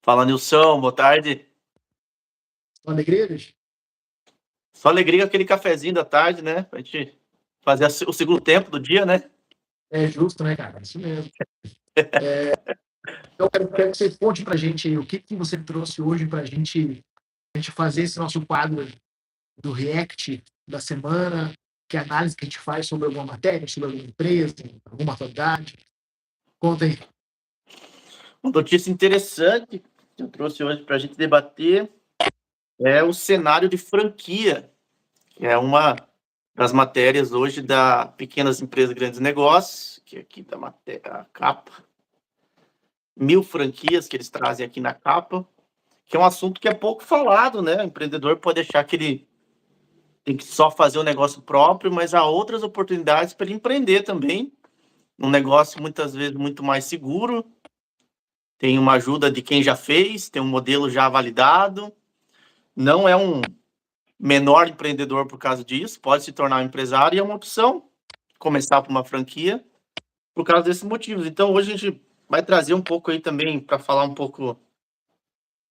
Fala, Nilson, boa tarde. Só alegria, bicho? Só alegria com aquele cafezinho da tarde, né? Pra gente fazer o segundo tempo do dia, né? É justo, né, cara? Isso mesmo. Então, quero que você conte pra gente aí o que você trouxe hoje pra gente fazer esse nosso quadro do React da semana, que análise que a gente faz sobre alguma matéria, sobre alguma empresa, alguma atualidade. Conta aí. Uma notícia interessante que eu trouxe hoje para a gente debater é o cenário de franquia, que é uma das matérias hoje da Pequenas Empresas Grandes Negócios, que aqui da matéria, a capa, 1.000 franquias que eles trazem aqui na capa, que é um assunto que é pouco falado, né? O empreendedor pode achar que ele tem que só fazer o negócio próprio, mas há outras oportunidades para ele empreender também, um negócio muitas vezes muito mais seguro, tem uma ajuda de quem já fez, tem um modelo já validado, não é um menor empreendedor por causa disso, pode se tornar um empresário e é uma opção começar por uma franquia por causa desses motivos. Então hoje a gente vai trazer um pouco aí também para falar um pouco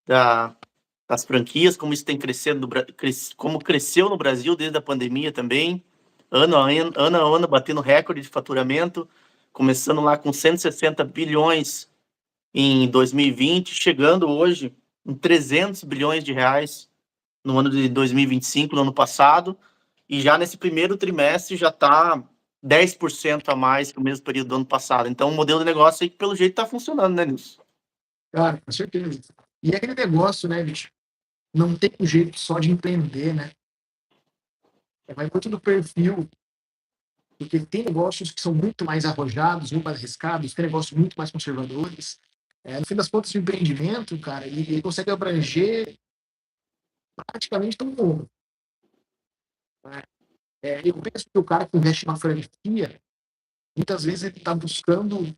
da, das franquias, como isso tem crescendo, como cresceu no Brasil desde a pandemia também, ano a ano batendo recorde de faturamento, começando lá com 160 bilhões em 2020, chegando hoje em 300 bilhões de reais no ano de 2025, no ano passado, e já nesse primeiro trimestre já está 10% a mais que o mesmo período do ano passado. Então, um modelo de negócio aí que, pelo jeito, está funcionando, né, Nilson? Cara, com certeza. E é aquele negócio, né, bicho? Não tem um jeito só de empreender, né? Vai muito do perfil, porque tem negócios que são muito mais arrojados, muito mais arriscados, tem negócios muito mais conservadores. No fim das contas, o empreendimento, cara, ele consegue abranger praticamente todo mundo. Né? Eu penso que o cara que investe na franquia, muitas vezes ele está buscando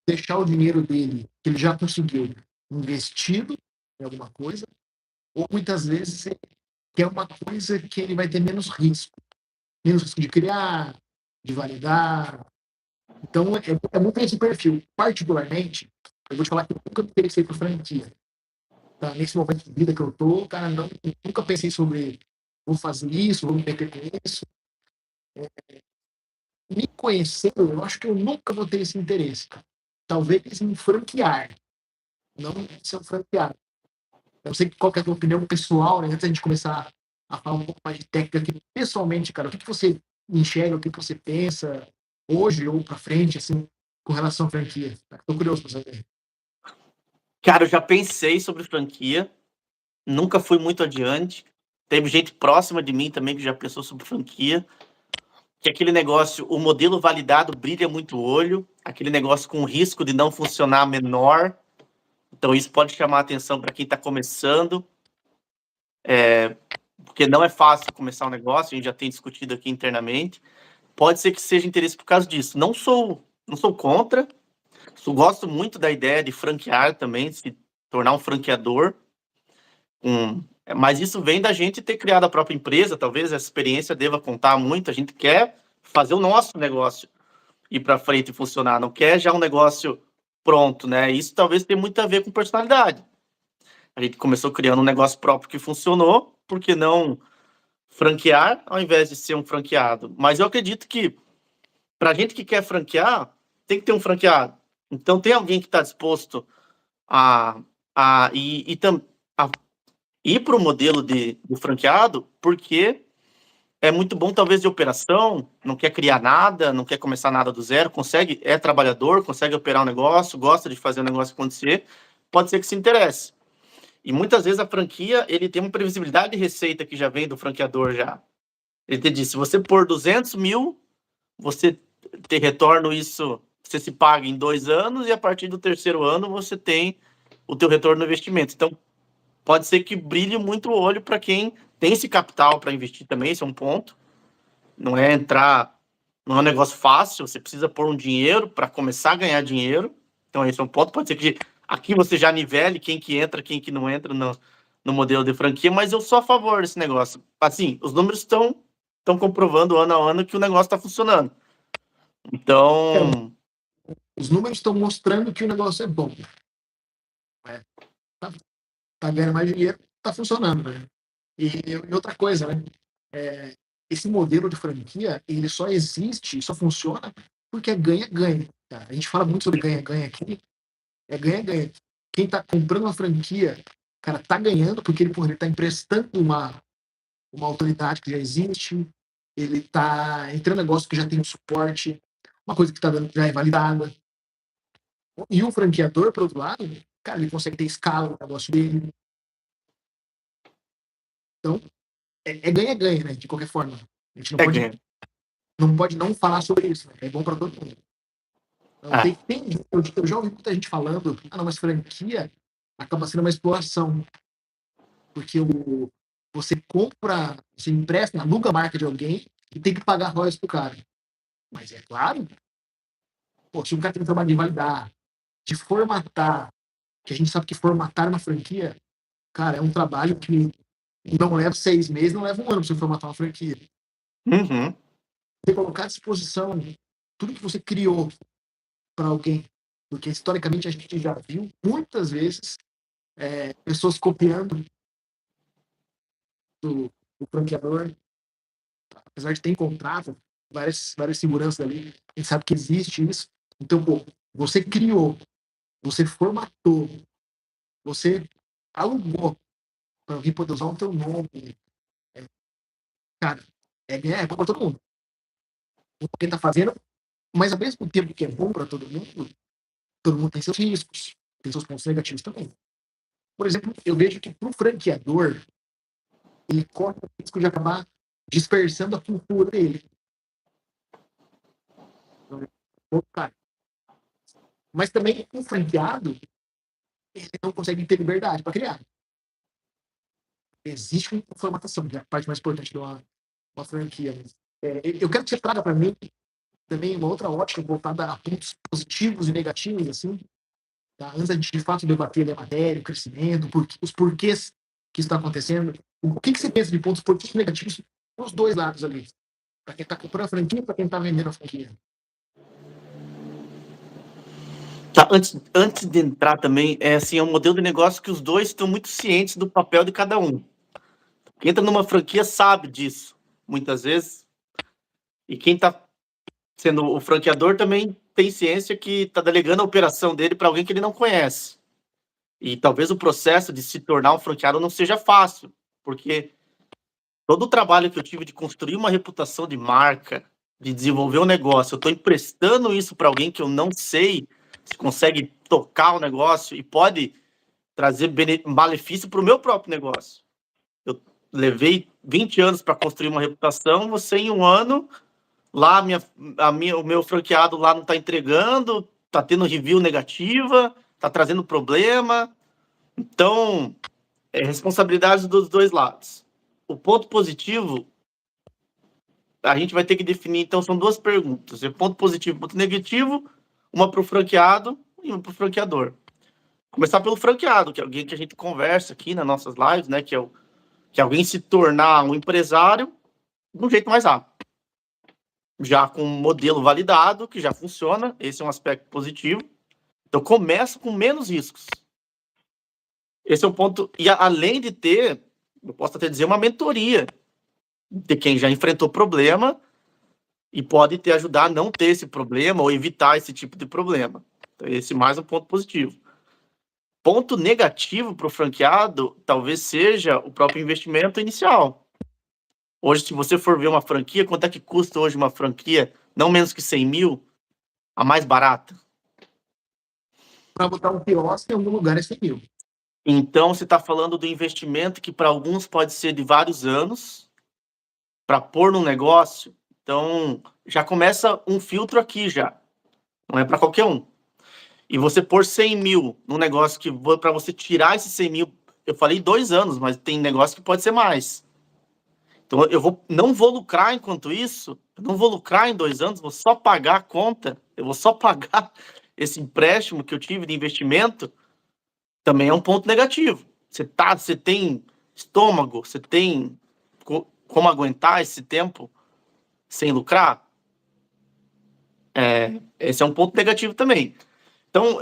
deixar o dinheiro dele, que ele já conseguiu, investido em alguma coisa, ou muitas vezes ele quer uma coisa que ele vai ter menos risco de criar, de validar. Então, é muito esse perfil. Particularmente, eu vou te falar que eu nunca me interessei por franquia. Tá? Nesse momento de vida que eu tô, cara, nunca pensei sobre vou fazer isso, vou me meter com isso. Me conhecendo, eu acho que eu nunca vou ter esse interesse. Talvez em franquear, não em ser um franqueado. Eu não sei qual que é a tua opinião pessoal, né? Antes da gente começar a falar um pouco mais de técnica aqui, pessoalmente, cara, o que você enxerga, o que você pensa hoje ou para frente, assim, com relação à franquia? Tô curioso para saber. Cara, eu já pensei sobre franquia, nunca fui muito adiante. Teve gente próxima de mim também que já pensou sobre franquia, que aquele negócio, o modelo validado brilha muito o olho, aquele negócio com risco de não funcionar menor. Então, isso pode chamar a atenção para quem está começando, porque não é fácil começar um negócio, a gente já tem discutido aqui internamente. Pode ser que seja interesse por causa disso. Não sou contra, gosto muito da ideia de franquear também, de se tornar um franqueador. Mas isso vem da gente ter criado a própria empresa, talvez essa experiência deva contar muito. A gente quer fazer o nosso negócio ir para frente e funcionar, não quer já um negócio pronto, né? Isso talvez tenha muito a ver com personalidade. A gente começou criando um negócio próprio que funcionou, por que não franquear ao invés de ser um franqueado? Mas eu acredito que para a gente que quer franquear, tem que ter um franqueado. Então, tem alguém que está disposto a, a, ir, a ir para o modelo de franqueado, porque é muito bom, talvez, de operação, não quer criar nada, não quer começar nada do zero, consegue, é trabalhador, consegue operar um negócio, gosta de fazer o negócio acontecer, pode ser que se interesse. E muitas vezes a franquia, ele tem uma previsibilidade de receita que já vem do franqueador já. Ele te diz, se você pôr 200 mil, você ter retorno, isso, você se paga em 2 anos e a partir do terceiro ano você tem o teu retorno no investimento. Então, pode ser que brilhe muito o olho para quem tem esse capital para investir também, esse é um ponto. Não é entrar, não é um negócio fácil, você precisa pôr um dinheiro para começar a ganhar dinheiro. Então, esse é um ponto. Pode ser que aqui você já nivele quem que entra, quem que não entra no modelo de franquia, mas eu sou a favor desse negócio. Assim, os números estão comprovando ano a ano que o negócio está funcionando. Então, Os números estão mostrando que o negócio é bom. Né? tá ganhando mais dinheiro, tá funcionando, né? E outra coisa, né? É, esse modelo de franquia, ele só existe, só funciona porque é ganha-ganha. Tá? A gente fala muito sobre ganha-ganha aqui, é ganha-ganha. Quem tá comprando uma franquia, cara, tá ganhando porque ele, porra, ele tá emprestando uma autoridade que já existe, ele tá entrando em negócio que já tem um suporte, uma coisa que tá dando, já é validada. E o franqueador, por outro lado, cara, ele consegue ter escala no negócio dele. Então, é ganha-ganha, né? De qualquer forma. A gente É ganho. não pode não falar sobre isso. Né? É bom para todo mundo. Então, Ah, eu já ouvi muita gente falando, não, mas franquia acaba sendo uma exploração. Porque você compra, você empresta, aluga a marca de alguém e tem que pagar royalties pro cara. Mas é claro, pô, se um cara tem um trabalho de validar, de formatar, que a gente sabe que formatar uma franquia, cara, é um trabalho que não leva 6 meses, não leva um ano para você formatar uma franquia. uhum. Você colocar à disposição tudo que você criou para alguém. Porque historicamente a gente já viu muitas vezes pessoas copiando do franqueador, apesar de ter contrato, várias seguranças ali, a gente sabe que existe isso. Então, pô, você criou, você formatou, você alugou para alguém poder usar o teu nome. É, cara, é bom para todo mundo. Quem tá fazendo, mas ao mesmo tempo que é bom para todo mundo tem seus riscos, tem seus pontos negativos também. Por exemplo, eu vejo que para o franqueador, ele corre o risco de acabar dispersando a cultura dele. Mas também o franqueado, ele não consegue ter liberdade para criar. Existe uma formatação, que é a parte mais importante de uma franquia. Eu quero que você traga para mim também uma outra ótica voltada a pontos positivos e negativos, assim, tá? Antes da gente de fato debater a matéria, o crescimento, os porquês que isso está acontecendo. O que você pensa de pontos positivos e negativos nos dois lados ali? Para quem está comprando a franquia e para quem está vendendo a franquia. Tá, antes de entrar também, é um modelo de negócio que os dois estão muito cientes do papel de cada um. Quem entra numa franquia sabe disso, muitas vezes. E quem está sendo o franqueador também tem ciência que está delegando a operação dele para alguém que ele não conhece. E talvez o processo de se tornar um franqueado não seja fácil, porque todo o trabalho que eu tive de construir uma reputação de marca, de desenvolver um negócio, eu estou emprestando isso para alguém que eu não sei se consegue tocar o negócio e pode trazer malefício para o meu próprio negócio. Eu levei 20 anos para construir uma reputação, você em um ano, lá o meu franqueado lá não está entregando, está tendo review negativa, está trazendo problema. Então, é responsabilidade dos dois lados. O ponto positivo, a gente vai ter que definir, então, são duas perguntas. É ponto positivo, ponto negativo, uma para o franqueado e uma para o franqueador. Começar pelo franqueado, que é alguém que a gente conversa aqui nas nossas lives, né? Que alguém se tornar um empresário de um jeito mais rápido. Já com um modelo validado, que já funciona, esse é um aspecto positivo. Então, começa com menos riscos. Esse é um ponto. E além de ter, eu posso até dizer, uma mentoria de quem já enfrentou problema e pode te ajudar a não ter esse problema ou evitar esse tipo de problema. Então, esse é mais um ponto positivo. Ponto negativo para o franqueado talvez seja o próprio investimento inicial. Hoje, se você for ver uma franquia, quanto é que custa hoje uma franquia? Não menos que 100 mil, a mais barata. Para botar um quiosque em algum lugar é 100 mil. Então, você está falando do investimento que para alguns pode ser de vários anos para pôr no negócio. Então, já começa um filtro aqui já. Não é para qualquer um. E você pôr 100 mil num negócio que para você tirar esses 100 mil, eu falei 2 anos, mas tem negócio que pode ser mais. Então, não vou lucrar enquanto isso, eu não vou lucrar em 2 anos, vou só pagar a conta, eu vou só pagar esse empréstimo que eu tive de investimento, também é um ponto negativo. Você tem estômago, você tem como aguentar esse tempo sem lucrar? Esse é um ponto negativo também. Então,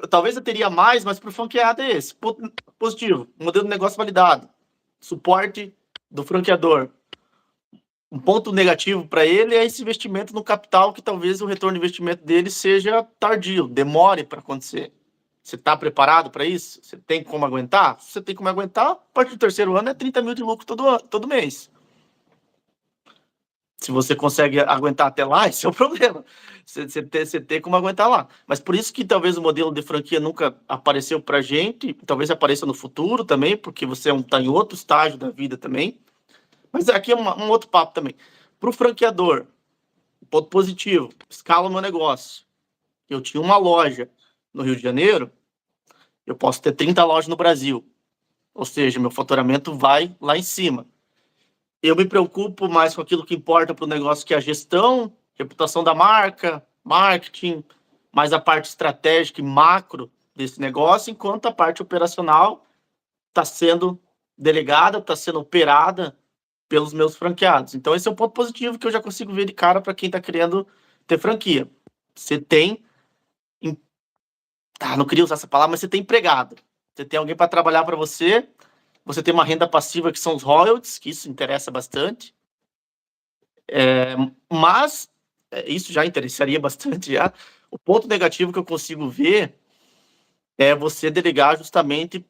talvez eu teria mais, mas pro franqueado é esse. Positivo, modelo de negócio validado, suporte do franqueador. Um ponto negativo para ele é esse investimento no capital, que talvez o retorno de investimento dele seja tardio, demore para acontecer. Você está preparado para isso? Você tem como aguentar? Se você tem como aguentar, a partir do terceiro ano é 30 mil de lucro todo mês. Se você consegue aguentar até lá, esse é o problema. Você tem como aguentar lá. Mas por isso que talvez o modelo de franquia nunca apareceu para a gente, talvez apareça no futuro também, porque você está em outro estágio da vida também. Mas aqui é um outro papo também. Para o franqueador, ponto positivo, escala o meu negócio. Eu tinha uma loja no Rio de Janeiro, eu posso ter 30 lojas no Brasil. Ou seja, meu faturamento vai lá em cima. Eu me preocupo mais com aquilo que importa para o negócio, que é a gestão, reputação da marca, marketing, mais a parte estratégica e macro desse negócio, enquanto a parte operacional está sendo delegada, está sendo operada pelos meus franqueados. Então, esse é um ponto positivo que eu já consigo ver de cara para quem está querendo ter franquia. Você tem. Não queria usar essa palavra, mas você tem empregado. Você tem alguém para trabalhar para você. Você tem uma renda passiva que são os royalties, que isso interessa bastante. Mas isso já interessaria bastante. Já. O ponto negativo que eu consigo ver é você delegar justamente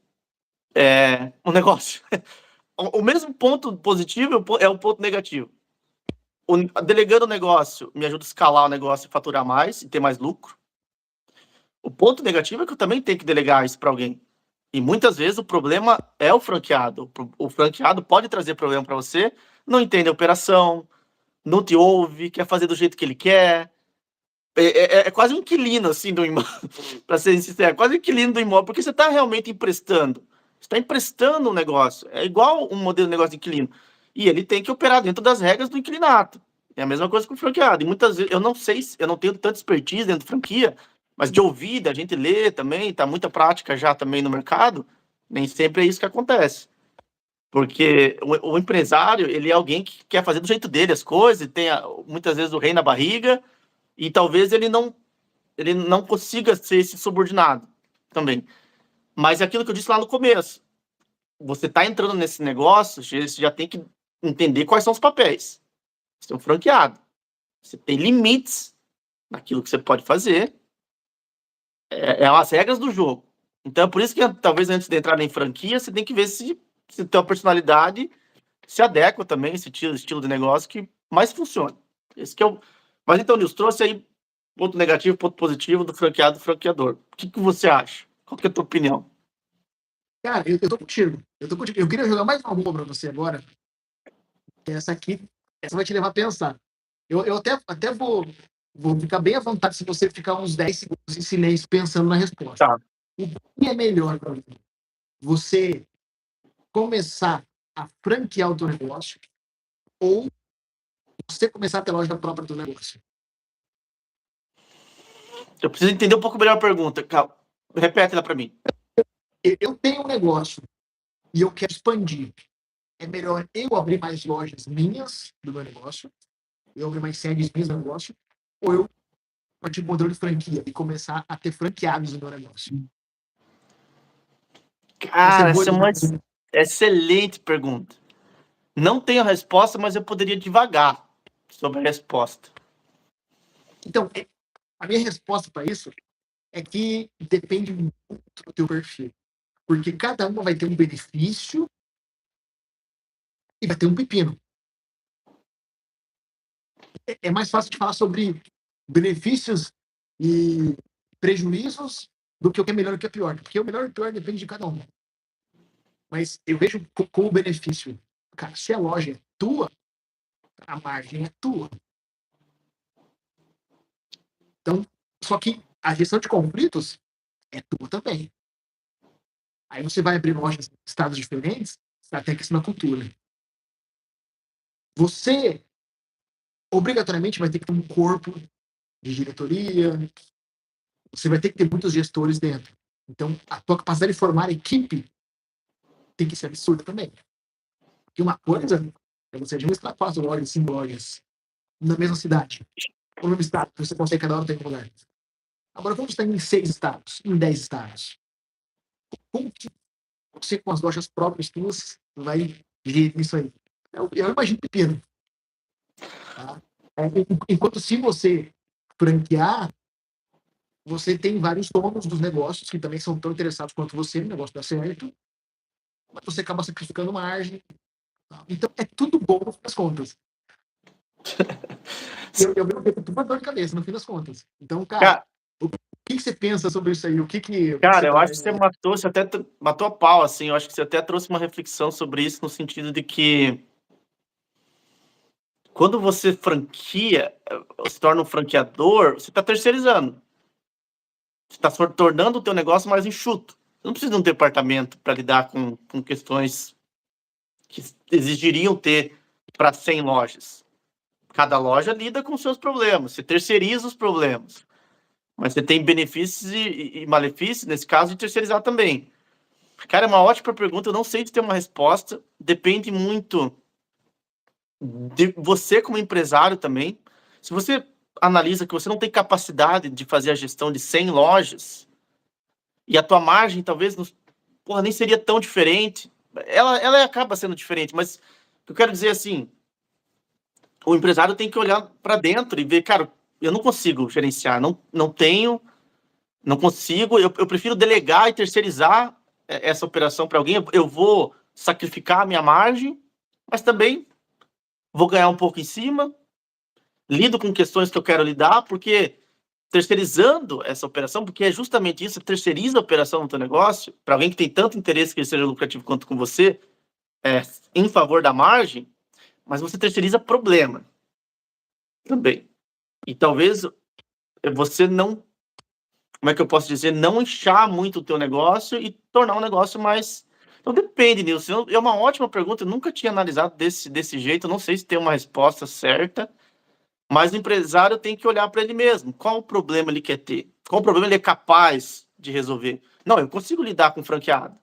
um negócio. O mesmo ponto positivo é o ponto negativo. Delegando o negócio me ajuda a escalar o negócio e faturar mais e ter mais lucro. O ponto negativo é que eu também tenho que delegar isso para alguém. E muitas vezes o problema é o franqueado. O franqueado pode trazer problema para você, não entende a operação, não te ouve, quer fazer do jeito que ele quer. É quase um inquilino, assim, do imóvel, para ser sincero, quase um inquilino do imóvel, porque você está realmente emprestando. Você está emprestando um negócio. É igual um modelo de negócio de inquilino. E ele tem que operar dentro das regras do inquilinato. É a mesma coisa com o franqueado. E muitas vezes, eu não sei, eu não tenho tanta expertise dentro de franquia, mas de ouvir, da gente ler também, tá muita prática já também no mercado, nem sempre é isso que acontece. Porque o empresário, ele é alguém que quer fazer do jeito dele as coisas, tem muitas vezes o rei na barriga, e talvez ele não consiga ser esse subordinado também. Mas é aquilo que eu disse lá no começo. Você está entrando nesse negócio, você já tem que entender quais são os papéis. Você é um franqueado. Você tem limites naquilo que você pode fazer. É as regras do jogo. Então, é por isso que talvez antes de entrar em franquia, você tem que ver se tua personalidade se adequa também, esse estilo de negócio que mais funciona. Esse que é o... Mas então, Nilson, trouxe aí ponto negativo, ponto positivo do franqueado e franqueador. O que você acha? Qual que é a tua opinião? Cara, eu tô contigo. Eu queria jogar mais uma bomba pra você agora. Que essa aqui, essa vai te levar a pensar. Eu até vou ficar bem à vontade se você ficar uns 10 segundos em silêncio pensando na resposta. Tá. O que é melhor para você começar a franquear o teu negócio ou você começar a ter loja própria do negócio? Eu preciso entender um pouco melhor a pergunta. Calma. Repete ela para mim. Eu tenho um negócio e eu quero expandir. É melhor eu abrir mais lojas minhas do meu negócio, eu abrir mais sedes minhas do negócio, ou eu partir do modelo de franquia e começar a ter franqueados no meu negócio? Cara, essa é uma excelente pergunta. Não tenho a resposta, mas eu poderia divagar sobre a resposta. Então, a minha resposta para isso é que depende muito do teu perfil. Porque cada uma vai ter um benefício e vai ter um pepino. É mais fácil de falar sobre benefícios e prejuízos do que o que é melhor e o que é pior. Porque o melhor e o pior depende de cada um. Mas eu vejo com o benefício. Cara, se a loja é tua, a margem é tua. Então, só que a gestão de conflitos é tua também. Aí você vai abrir lojas em estados diferentes, até que isso na cultura. Você, obrigatoriamente, vai ter que ter um corpo de diretoria, você vai ter que ter muitos gestores dentro. Então, a tua capacidade de formar equipe tem que ser absurda também. Porque uma coisa é você administrar 4 lojas, 5 lojas na mesma cidade, ou no mesmo estado, que você consegue cada hora ter um lugar. Agora vamos estar em 6 estados, em 10 estados. Como que você, com as lojas próprias tuas, vai gerir isso aí? Eu imagino pepino. Tá? Enquanto se você franquear, você tem vários donos dos negócios que também são tão interessados quanto você no negócio dar certo, mas você acaba sacrificando margem. Tá? Então, é tudo bom no fim das contas. Eu vejo que é tudo uma dor de cabeça no fim das contas. Então, cara, o que você pensa sobre isso aí? O que Cara, você eu tá... acho que você matou, você até matou a pau, assim. Eu acho que você até trouxe uma reflexão sobre isso, no sentido de que quando você franquia, se torna um franqueador, você está terceirizando. Você está tornando o teu negócio mais enxuto. Você não precisa de um departamento para lidar com questões que exigiriam ter para 100 lojas. Cada loja lida com seus problemas, você terceiriza os problemas. Mas você tem benefícios e malefícios, nesse caso, de terceirizar também. Cara, é uma ótima pergunta, eu não sei de ter uma resposta. Depende muito de você como empresário também. Se você analisa que você não tem capacidade de fazer a gestão de 100 lojas, e a tua margem talvez não, porra, nem seria tão diferente, ela acaba sendo diferente, mas eu quero dizer assim, o empresário tem que olhar para dentro e ver, cara, eu não consigo gerenciar, não tenho, não consigo, eu prefiro delegar e terceirizar essa operação para alguém, eu vou sacrificar a minha margem, mas também vou ganhar um pouco em cima, lido com questões que eu quero lidar, porque terceirizando essa operação, porque é justamente isso, terceiriza a operação no teu negócio, para alguém que tem tanto interesse que ele seja lucrativo quanto com você, em favor da margem, mas você terceiriza problema também. E talvez você não, como é que eu posso dizer, não inchar muito o teu negócio e tornar um negócio mais... Então depende, Nilson. É uma ótima pergunta, eu nunca tinha analisado desse jeito, eu não sei se tem uma resposta certa, mas o empresário tem que olhar para ele mesmo. Qual o problema ele quer ter? Qual o problema ele é capaz de resolver? Não, eu consigo lidar com franqueado.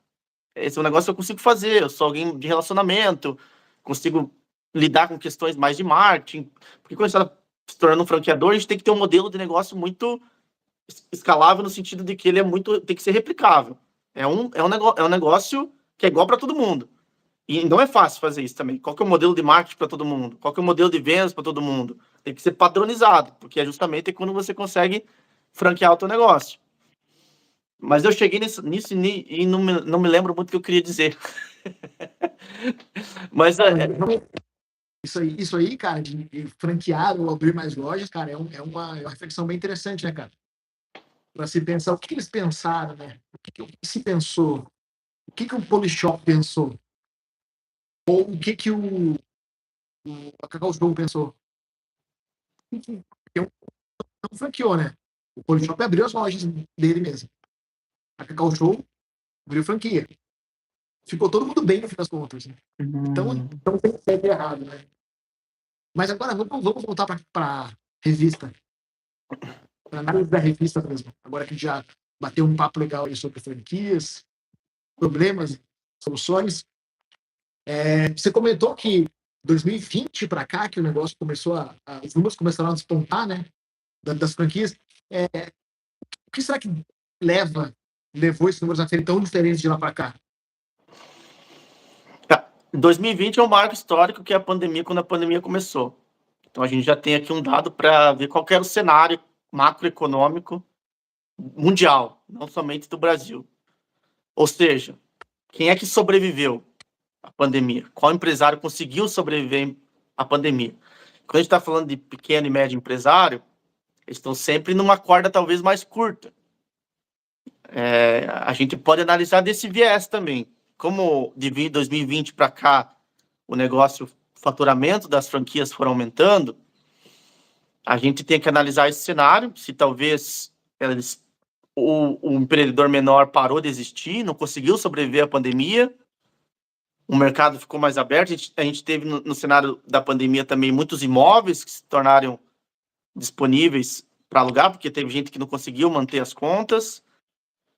Esse é um negócio que eu consigo fazer. Eu sou alguém de relacionamento, consigo lidar com questões mais de marketing. Porque quando a gente está se tornando um franqueador, a gente tem que ter um modelo de negócio muito escalável no sentido de que ele tem que ser replicável. É um negócio que é igual para todo mundo. E não é fácil fazer isso também. Qual que é o modelo de marketing para todo mundo? Qual que é o modelo de vendas para todo mundo? Tem que ser padronizado, porque é justamente quando você consegue franquear o teu negócio. Mas eu cheguei nisso e não me lembro muito o que eu queria dizer. Mas Isso aí, cara, de franquear ou abrir mais lojas, cara, é uma reflexão bem interessante, né, cara? Para se pensar o que eles pensaram, né? O que se pensou? O que o Polishop pensou? Ou o que a Cacau Show pensou? Porque não franqueou, né? O Polishop abriu as lojas dele mesmo. A Cacau Show abriu franquia. Ficou todo mundo bem no fim das contas. Né? Então tem certo e errado, né? Mas agora vamos voltar para a revista. Para análise da revista mesmo. Agora que já bateu um papo legal aí sobre franquias, problemas, soluções. Você comentou que 2020 para cá que o negócio começou os números começaram a despontar, né? Das franquias. O que será que levou esses números a serem tão diferentes de lá para cá? 2020 é um marco histórico que é a pandemia, quando a pandemia começou. Então a gente já tem aqui um dado para ver qual era o cenário macroeconômico mundial, não somente do Brasil. Ou seja, quem é que sobreviveu à pandemia? Qual empresário conseguiu sobreviver à pandemia? Quando a gente está falando de pequeno e médio empresário, eles estão sempre numa corda talvez mais curta. A gente pode analisar desse viés também. Como de 2020 para cá o faturamento das franquias foram aumentando, a gente tem que analisar esse cenário, se talvez o empreendedor menor parou de existir, não conseguiu sobreviver à pandemia, o mercado ficou mais aberto, a gente teve no cenário da pandemia também muitos imóveis que se tornaram disponíveis para alugar, porque teve gente que não conseguiu manter as contas.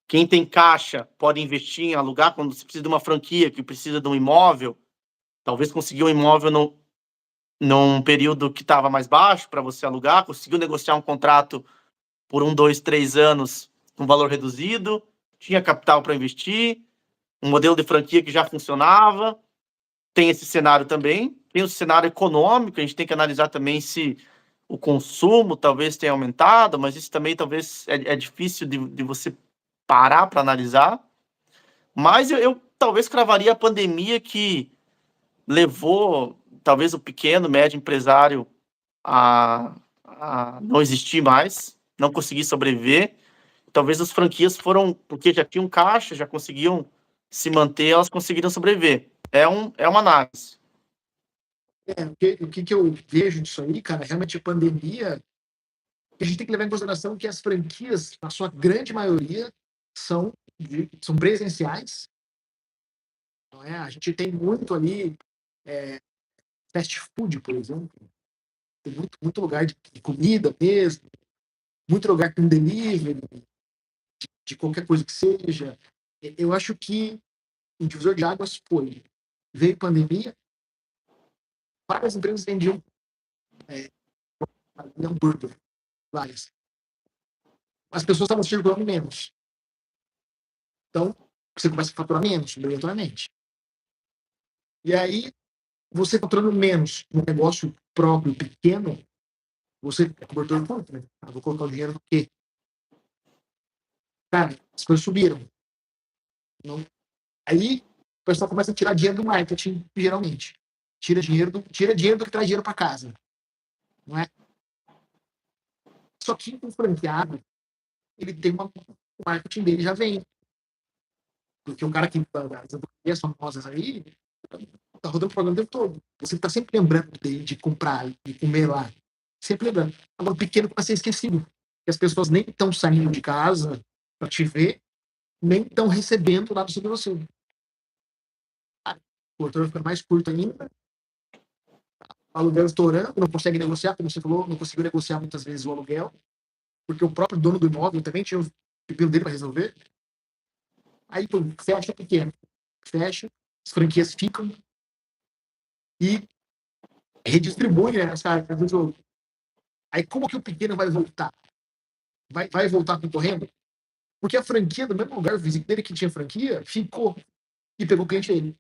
Quem tem caixa pode investir em alugar quando você precisa de uma franquia, que precisa de um imóvel, talvez conseguiu um imóvel num período que estava mais baixo para você alugar, conseguiu negociar um contrato por 1, 2, 3 anos com valor reduzido, tinha capital para investir, um modelo de franquia que já funcionava. Tem esse cenário também, tem o cenário econômico, a gente tem que analisar também se o consumo talvez tenha aumentado, mas isso também talvez é difícil de você parar para analisar. Mas eu talvez cravaria a pandemia que levou talvez o pequeno, médio empresário a não existir mais, não conseguir sobreviver. Talvez as franquias foram, porque já tinham caixa, já conseguiam se manter, elas conseguiram sobreviver. É uma análise. O que eu vejo disso aí, cara, realmente a pandemia, a gente tem que levar em consideração que as franquias, na sua grande maioria, são presenciais. Não é? A gente tem muito ali fast food, por exemplo. Tem muito lugar de comida mesmo, muito lugar com delivery, de qualquer coisa que seja. Eu acho que o divisor de águas foi, veio pandemia, várias empresas vendiam hambúrguer, várias. As pessoas estavam circulando menos. Então, você começa a faturar menos, obrigatoriamente. E aí, você faturando menos no negócio próprio, pequeno, você é cobertor de conta, né? Vou colocar o dinheiro no quê? Cara, as coisas subiram. Não. Aí, o pessoal começa a tirar dinheiro do marketing, geralmente. Tira dinheiro do que traz dinheiro para casa. Não é? Só que o franqueado, ele tem o marketing dele já vem. Porque o cara que as famosas aí, tá rodando o programa o tempo todo. Você tá sempre lembrando de comprar, de comer lá. Sempre lembrando. Agora, o pequeno começa a ser esquecido. Porque as pessoas nem estão saindo de casa para te ver, nem estão recebendo nada sobre você. O autor fica mais curto ainda. Aluguel estourando, não consegue negociar, como você falou, não conseguiu negociar muitas vezes o aluguel, porque o próprio dono do imóvel também tinha o pepino dele para resolver. Aí, pô, fecha pequeno. Fecha, as franquias ficam e redistribui, né, as cargas do jogo. Aí como que o pequeno vai voltar? Vai voltar concorrendo? Porque a franquia, do mesmo lugar, o vizinho dele que tinha franquia, ficou e pegou o cliente dele.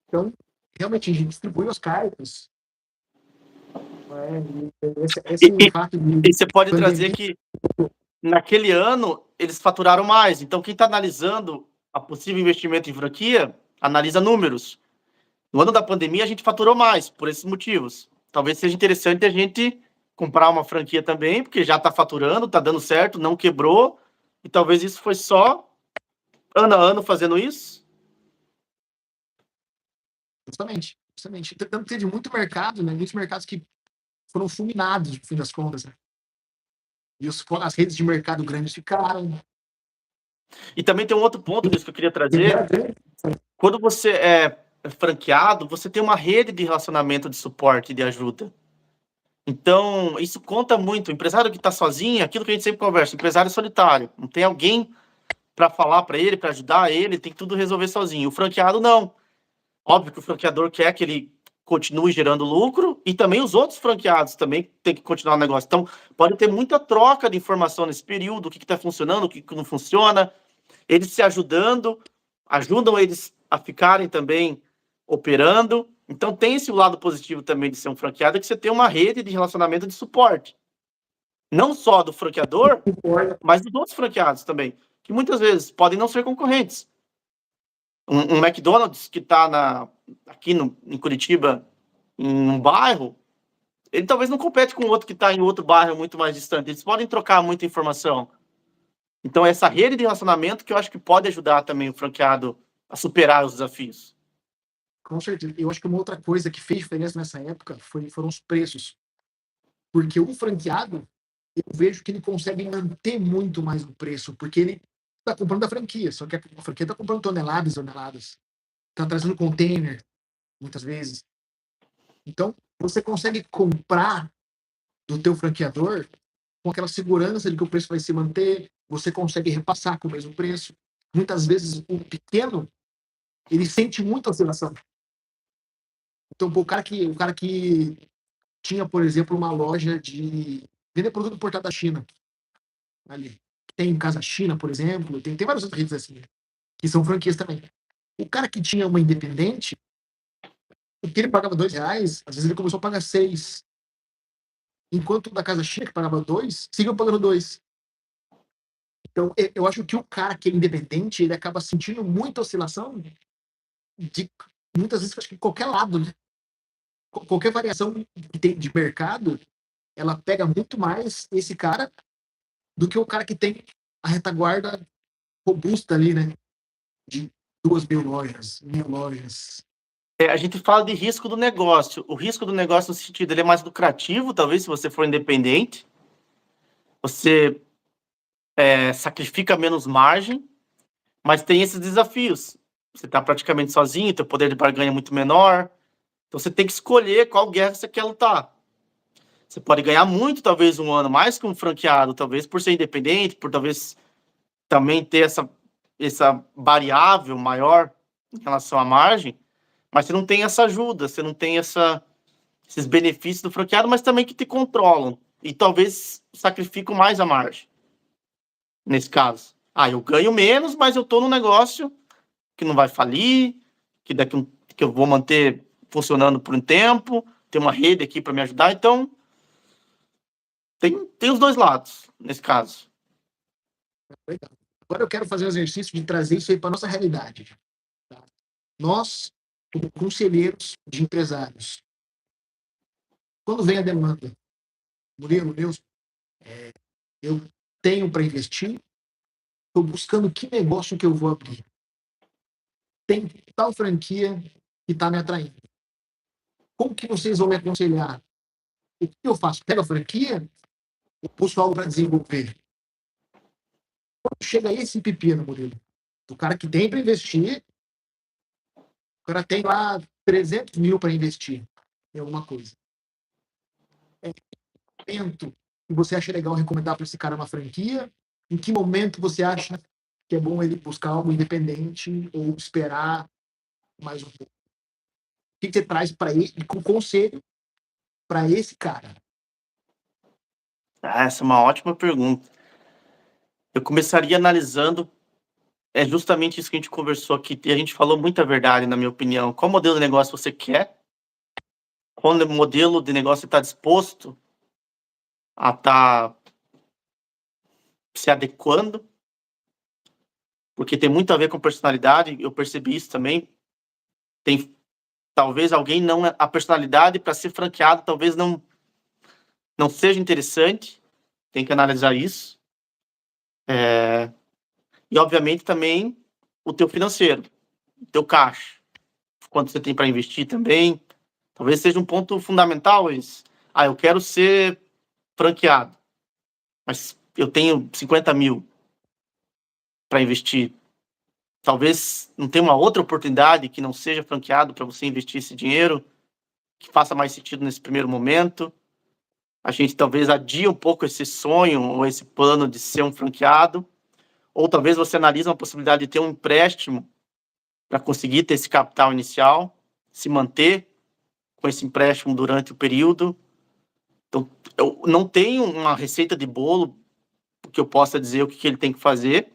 Então, realmente, a gente distribui os cargos. Esse fato de E você pode trazer pandemia. que naquele ano eles faturaram mais. Então, quem está analisando a possível investimento em franquia, analisa números. No ano da pandemia, a gente faturou mais, por esses motivos. Talvez seja interessante a gente comprar uma franquia também, porque já está faturando, está dando certo, não quebrou, e talvez isso foi só ano a ano fazendo isso. Justamente. Tanto que teve muito mercado, né? Muitos mercados que foram fulminados, no fim das contas. Né? E as redes de mercado grandes ficaram. E também tem um outro ponto disso que eu queria trazer. Quando você é franqueado, você tem uma rede de relacionamento, de suporte, de ajuda. Então, isso conta muito. O empresário que está sozinho, aquilo que a gente sempre conversa, empresário solitário. Não tem alguém para falar para ele, para ajudar ele, tem que tudo resolver sozinho. O franqueado, não. Óbvio que o franqueador quer que ele continue gerando lucro e também os outros franqueados também têm que continuar o negócio. Então, pode ter muita troca de informação nesse período, o que está funcionando, o que não funciona, eles se ajudando, ajudam eles a ficarem também operando. Então, tem esse lado positivo também de ser um franqueado, que você tem uma rede de relacionamento de suporte. Não só do franqueador, mas dos outros franqueados também, que muitas vezes podem não ser concorrentes. Um McDonald's que está aqui em Curitiba, em um bairro, ele talvez não compete com outro que está em outro bairro muito mais distante. Eles podem trocar muita informação. Então, essa rede de relacionamento que eu acho que pode ajudar também o franqueado a superar os desafios. Com certeza. Eu acho que uma outra coisa que fez diferença nessa época foram os preços. Porque o franqueado, eu vejo que ele consegue manter muito mais o preço, porque ele está comprando da franquia, só que a franquia está comprando toneladas e toneladas. Está trazendo container, muitas vezes. Então, você consegue comprar do teu franqueador com aquela segurança de que o preço vai se manter, você consegue repassar com o mesmo preço. Muitas vezes, o pequeno, ele sente muita oscilação. Então, o cara que tinha, por exemplo, uma loja de vender produto importado da China. Ali. Tem Casa China, por exemplo, tem várias outras redes assim, que são franquias também. O cara que tinha uma independente, o que ele pagava R$2, às vezes ele começou a pagar 6. Enquanto o da Casa China, que pagava 2, seguiu pagando 2. Então, eu acho que o cara que é independente, ele acaba sentindo muita oscilação de, muitas vezes, acho que qualquer lado, né? Qualquer variação que tem de mercado, ela pega muito mais esse cara do que o cara que tem a retaguarda robusta ali, né? De 2.000 lojas, 1.000 lojas. A gente fala de risco do negócio. O risco do negócio, no sentido, ele é mais lucrativo, talvez, se você for independente. Você sacrifica menos margem, mas tem esses desafios. Você está praticamente sozinho, teu poder de barganha é muito menor. Então você tem que escolher qual guerra você quer lutar. Você pode ganhar muito, talvez, um ano, mais que um franqueado, talvez por ser independente, por talvez também ter essa variável maior em relação à margem, mas você não tem essa ajuda, você não tem esses benefícios do franqueado, mas também que te controlam. E talvez sacrificam mais a margem, nesse caso. Eu ganho menos, mas eu estou num negócio que não vai falir, que eu vou manter funcionando por um tempo, tem uma rede aqui para me ajudar. Então, tem os dois lados, nesse caso. Legal. Agora eu quero fazer o exercício de trazer isso aí para nossa realidade. Tá? Nós, como conselheiros de empresários, quando vem a demanda, Murilo, eu tenho para investir, estou buscando que negócio que eu vou abrir. Tem tal franquia que está me atraindo. Como que vocês vão me aconselhar? O que eu faço? Pego a franquia ou puxo algo para desenvolver? Quando chega esse pepino, Murilo, do cara que tem para investir, o cara tem lá 300 mil para investir em alguma coisa. Momento que você acha legal recomendar para esse cara uma franquia? Em que momento você acha que é bom ele buscar algo independente ou esperar mais um pouco? O que você traz para ele como conselho para esse cara? Essa é uma ótima pergunta. Eu começaria analisando justamente isso que a gente conversou aqui, e a gente falou muita verdade, na minha opinião. Qual modelo de negócio você quer? Qual modelo de negócio você está disposto a estar se adequando? Porque tem muito a ver com personalidade, eu percebi isso também. Tem talvez alguém não... A personalidade para ser franqueado talvez não seja interessante, tem que analisar isso. E, obviamente, também o teu financeiro, o teu caixa. Quanto você tem para investir também. Talvez seja um ponto fundamental isso. Eu quero ser franqueado, mas eu tenho 50 mil para investir. Talvez não tenha uma outra oportunidade que não seja franqueado para você investir esse dinheiro, que faça mais sentido nesse primeiro momento. A gente talvez adie um pouco esse sonho ou esse plano de ser um franqueado, ou talvez você analise uma possibilidade de ter um empréstimo para conseguir ter esse capital inicial, se manter com esse empréstimo durante o período. Então, eu não tenho uma receita de bolo que eu possa dizer o que ele tem que fazer,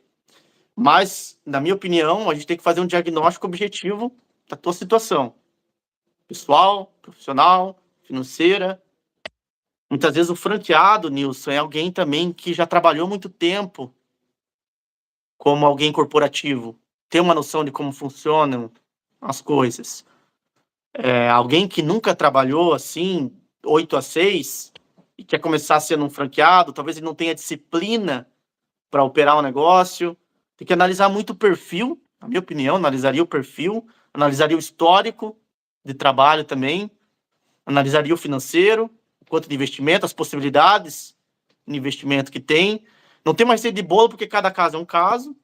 mas, na minha opinião, a gente tem que fazer um diagnóstico objetivo da tua situação. Pessoal, profissional, financeira. Muitas vezes o franqueado, Nilson, é alguém também que já trabalhou muito tempo como alguém corporativo, tem uma noção de como funcionam as coisas. Alguém que nunca trabalhou assim, 8 a 6, e quer começar sendo um franqueado, talvez ele não tenha disciplina para operar o negócio. Tem que analisar muito o perfil, na minha opinião, analisaria o perfil, analisaria o histórico de trabalho também, analisaria o financeiro, o quanto de investimento, as possibilidades de investimento que tem. Não tem mais receita de bolo, porque cada caso é um caso,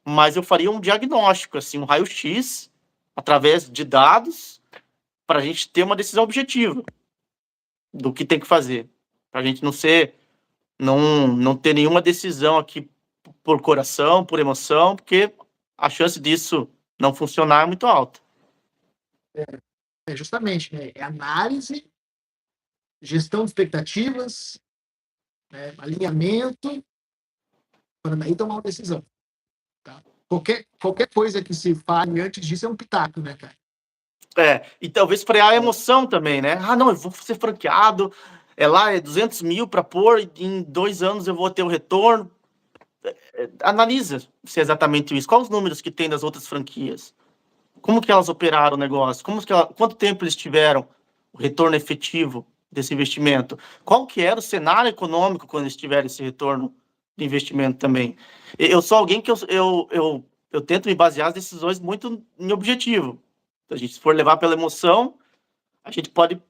mas eu faria um diagnóstico, assim, um raio-x, através de dados, para a gente ter uma decisão objetiva do que tem que fazer. Para a gente não ter nenhuma decisão aqui por coração, por emoção, porque a chance disso não funcionar é muito alta. Justamente, né? É análise, gestão de expectativas, né, alinhamento, para daí tomar uma decisão. Tá? Qualquer coisa que se fale antes disso é um pitaco, né, cara? E talvez frear a emoção também, né? Ah, não, eu vou ser franqueado, lá é 200 mil para pôr, e em 2 anos eu vou ter o retorno. Analisa se é exatamente isso. Quais os números que tem das outras franquias? Como que elas operaram o negócio? Quanto tempo eles tiveram o retorno efetivo desse investimento? Qual que era o cenário econômico quando eles tiveram esse retorno de investimento também? Eu sou alguém que eu tento me basear as decisões muito em objetivo. Se a gente for levar pela emoção, a gente pode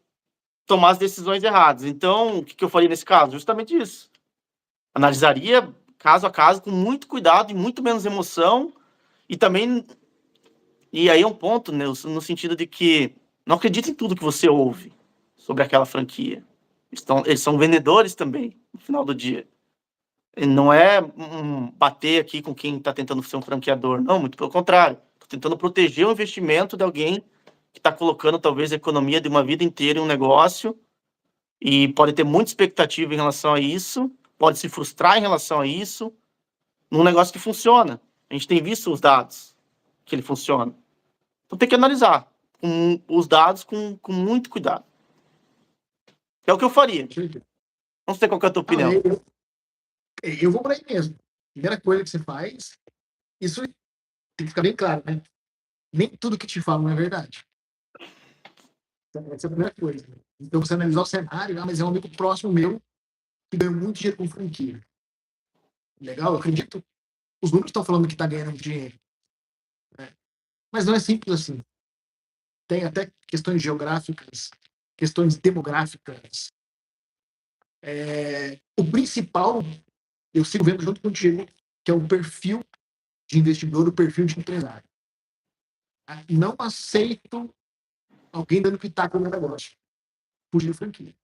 tomar as decisões erradas. Então, o que eu faria nesse caso? Justamente isso. Analisaria caso a caso com muito cuidado e muito menos emoção, e também, e aí é um ponto, né, no sentido de que não acredite em tudo que você ouve sobre aquela franquia. Eles são vendedores também, no final do dia. E não é bater aqui com quem está tentando ser um franqueador, não, muito pelo contrário. Estou tentando proteger o investimento de alguém que está colocando talvez a economia de uma vida inteira em um negócio e pode ter muita expectativa em relação a isso, pode se frustrar em relação a isso, num negócio que funciona. A gente tem visto os dados que ele funciona. Então tem que analisar os dados com muito cuidado. É o que eu faria. Não sei qual que é a tua opinião. Eu vou por aí mesmo. Primeira coisa que você faz, isso tem que ficar bem claro, né? Nem tudo que te falam é verdade. Essa é a primeira coisa. Então você analisar o cenário, mas é um amigo próximo meu que ganhou muito dinheiro com franquia. Legal, eu acredito. Os números estão falando que está ganhando dinheiro. Né? Mas não é simples assim. Tem até questões geográficas, questões demográficas. O principal, eu sigo vendo junto contigo, que é o perfil de investidor, o perfil de empresário. Não aceito alguém dando pitaco no negócio. Fugir de franquia.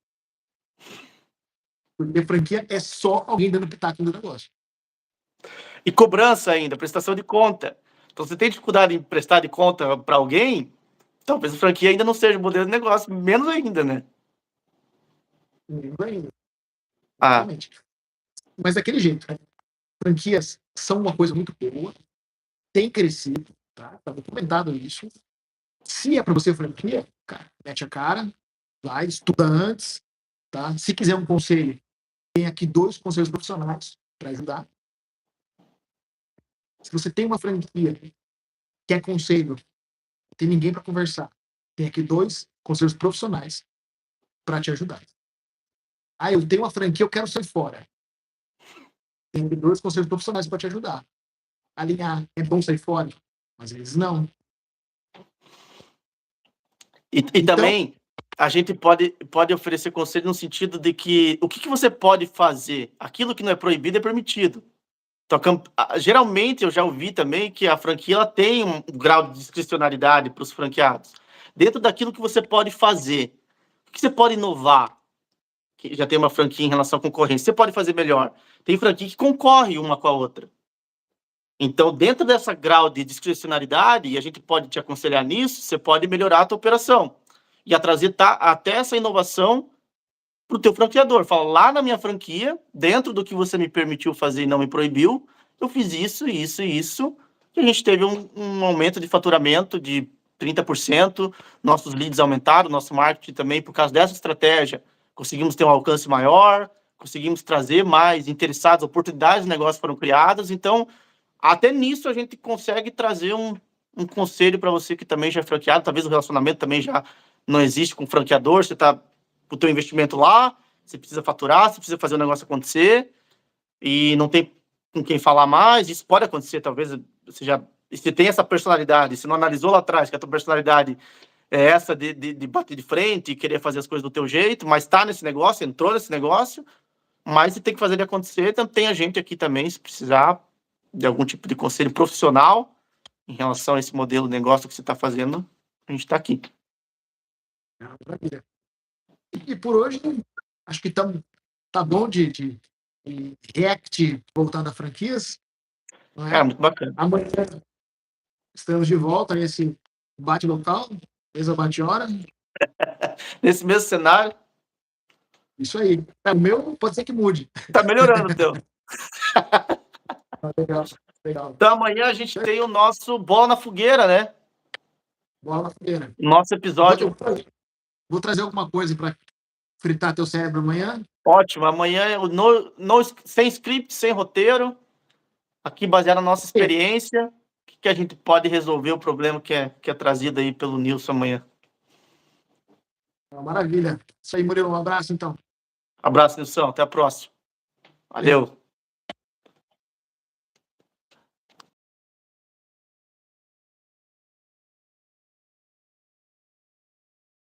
Porque franquia é só alguém dando pitaco no negócio. E cobrança ainda, prestação de conta. Então, você tem dificuldade em prestar de conta para alguém, talvez a franquia ainda não seja o modelo de negócio, menos ainda, né? Menos ainda. Ah, Exatamente. Mas daquele jeito, né? Franquias são uma coisa muito boa, tem crescido, tá? Tá documentado isso. Se é para você franquia, cara, mete a cara, vai, estuda antes, tá? Se quiser um conselho, tem aqui 2 conselhos profissionais para ajudar. Se você tem uma franquia, quer conselho, tem ninguém para conversar, tem aqui 2 conselhos profissionais para te ajudar. Ah, eu tenho uma franquia, eu quero sair fora. Tem 2 conselhos profissionais para te ajudar. Alinhar, é bom sair fora? Às vezes não. e Então, também a gente pode oferecer conselho no sentido de que o que você pode fazer? Aquilo que não é proibido é permitido. Então, geralmente eu já ouvi também que a franquia ela tem um grau de discricionariedade para os franqueados. Dentro daquilo que você pode fazer, o que você pode inovar? Que já tem uma franquia em relação à concorrência, você pode fazer melhor. Tem franquia que concorre uma com a outra. Então, dentro dessa grau de discricionariedade, e a gente pode te aconselhar nisso, você pode melhorar a tua operação e a trazer até essa inovação para o teu franqueador. Fala, lá na minha franquia, dentro do que você me permitiu fazer e não me proibiu, eu fiz isso, isso e isso, e a gente teve um aumento de faturamento de 30%, nossos leads aumentaram, nosso marketing também, por causa dessa estratégia, conseguimos ter um alcance maior, conseguimos trazer mais interessados, oportunidades de negócio foram criadas, então, até nisso a gente consegue trazer um conselho para você que também já é franqueado, talvez o relacionamento também já não existe com o franqueador, você está o teu investimento lá, você precisa faturar, você precisa fazer o negócio acontecer, e não tem com quem falar mais, isso pode acontecer, talvez você tem essa personalidade, você não analisou lá atrás que a tua personalidade é essa de bater de frente e querer fazer as coisas do teu jeito, mas está nesse negócio, entrou nesse negócio, mas você tem que fazer ele acontecer, então tem a gente aqui também, se precisar de algum tipo de conselho profissional em relação a esse modelo de negócio que você está fazendo, a gente está aqui. maravilha. E por hoje, acho que tá bom de React voltando a franquias. Não é? Cara, muito bacana. Amanhã estamos de volta nesse bate-local, mesa bate-hora. Nesse mesmo cenário, Isso aí. O meu pode ser que mude. Tá melhorando, então. Legal, legal. Então amanhã a gente tem o nosso Bola na Fogueira, né? Bola na fogueira. Nosso episódio. Vou trazer alguma coisa para fritar teu cérebro amanhã. Ótimo. Amanhã, sem script, sem roteiro. Aqui baseado na nossa experiência. O que a gente pode resolver o problema que é trazido aí pelo Nilson amanhã. Maravilha. Isso aí, Murilo. Um abraço, então. Abraço, Nilson. Até a próxima. Valeu.